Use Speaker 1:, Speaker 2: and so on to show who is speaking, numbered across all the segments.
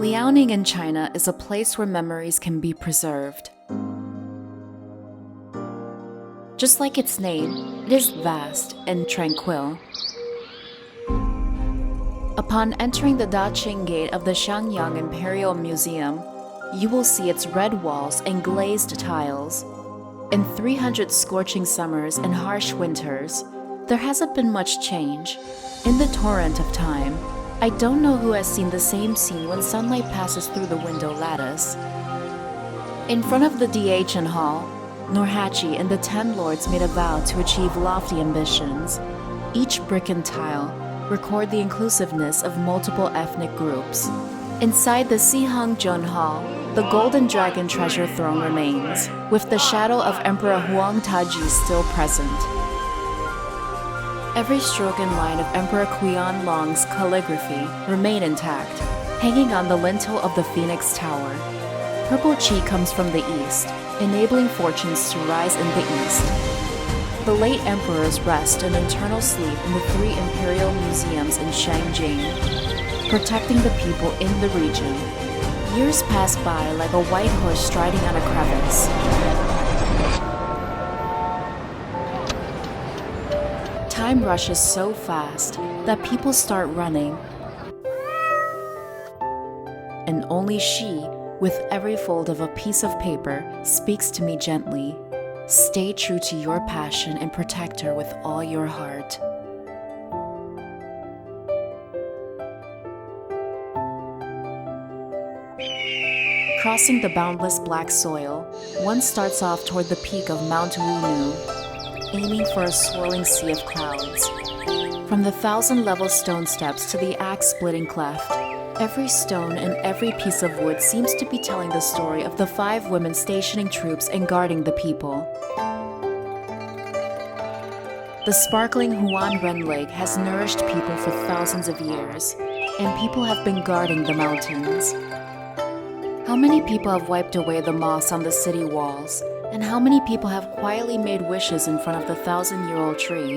Speaker 1: Liaoning in China is a place where memories can be preserved. Just like its name, it is vast and tranquil. Upon entering the Daqing Gate of the Shenyang Imperial Museum, you will see its red walls and glazed tiles. In 300 scorching summers and harsh winters, there hasn't been much change. In the torrent of time, I don't know who has seen the same scene when sunlight passes through the window lattice. In front of the Daqing Hall, Norhachi and the 10 lords made a vow to achieve lofty ambitions. Each brick and tile record the inclusiveness of multiple ethnic groups. Inside the Sihang Hall, the Golden Dragon treasure throne remains, with the shadow of Emperor Huang Taji still present. Every stroke and line of Emperor Qian Long's calligraphy remain intact, hanging on the lintel of the Phoenix Tower. Purple qi comes from the east, enabling fortunes to rise in the east. The late emperors rest in eternal sleep in the 3 imperial museums in Shangjing, protecting the people in the region. Years pass by like a white horse striding on a crevice. Time rushes so fast that people start running. And only she, with every fold of a piece of paper, speaks to me gently. Stay true to your passion and protect her with all your heart. Crossing the boundless black soil, one starts off toward the peak of Mount Wunu, aiming for a swirling sea of clouds. From the 1,000-level stone steps to the axe-splitting cleft, every stone and every piece of wood seems to be telling the story of the 5 women stationing troops and guarding the people. The sparkling Huan-Ren Lake has nourished people for thousands of years, and people have been guarding the mountains. How many people have wiped away the moss on the city walls, and how many people have quietly made wishes in front of the 1,000-year-old tree?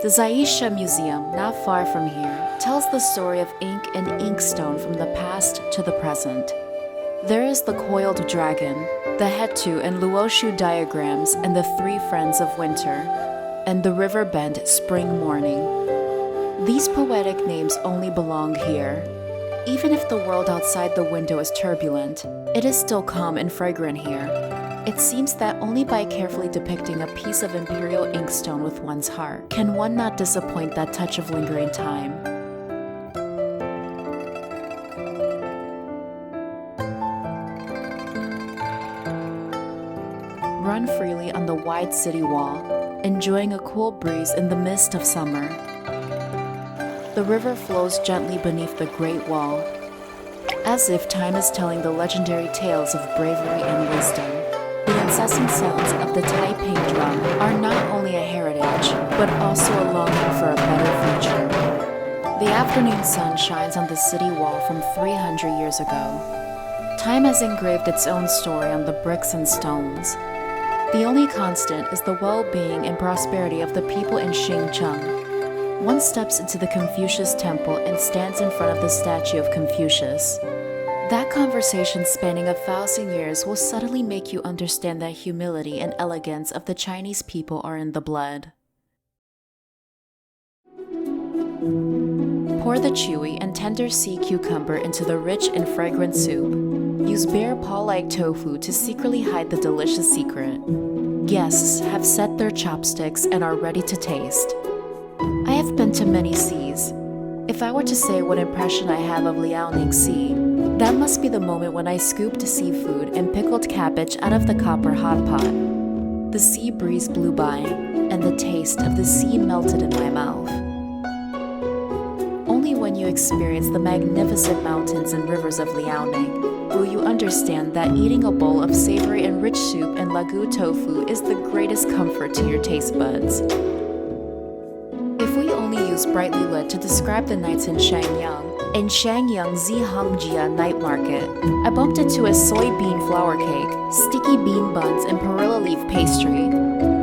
Speaker 1: The Zaisha Museum, not far from here, tells the story of ink and inkstone from the past to the present. There is the coiled dragon, the Hetu and Luoshu diagrams and the 3 friends of winter, and the river bend spring morning. These poetic names only belong here. Even if the world outside the window is turbulent, it is still calm and fragrant here. It seems that only by carefully depicting a piece of imperial inkstone with one's heart can one not disappoint that touch of lingering time. Run freely on the wide city wall, enjoying a cool breeze in the mist of summer. The river flows gently beneath the Great Wall, as if time is telling the legendary tales of bravery and wisdom. The incessant sounds of the Taiping drum are not only a heritage, but also a longing for a better future. The afternoon sun shines on the city wall from 300 years ago. Time has engraved its own story on the bricks and stones. The only constant is the well-being and prosperity of the people in Xinjiang. One steps into the Confucius temple and stands in front of the statue of Confucius. That conversation spanning 1,000 years will suddenly make you understand that humility and elegance of the Chinese people are in the blood. Pour the chewy and tender sea cucumber into the rich and fragrant soup. Use bare paw-like tofu to secretly hide the delicious secret. Guests have set their chopsticks and are ready to taste. I have been to many seas. If I were to say what impression I have of Liaoning Sea, that must be the moment when I scooped seafood and pickled cabbage out of the copper hot pot. The sea breeze blew by, and the taste of the sea melted in my mouth. Only when you experience the magnificent mountains and rivers of Liaoning will you understand that eating a bowl of savory and rich soup and lagu tofu is the greatest comfort to your taste buds. If we only use brightly lit to describe the nights in Shenyang Zihangjia night market, I bumped into a soybean flour cake, sticky bean buns, and perilla leaf pastry.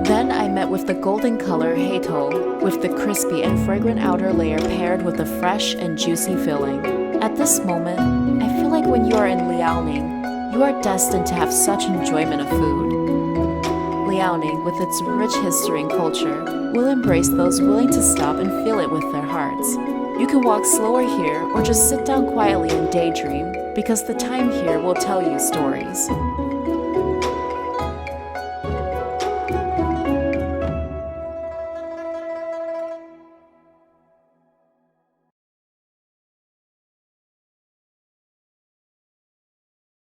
Speaker 1: Then Then I met with the golden color heito, with the crispy and fragrant outer layer paired with the fresh and juicy filling. At this moment, I feel like when you are in Liaoning, you are destined to have such enjoyment of food. Liaoning, with its rich history and culture, will embrace those willing to stop and feel it with their hearts. You can walk slower here or just sit down quietly and daydream, because the time here will tell you stories.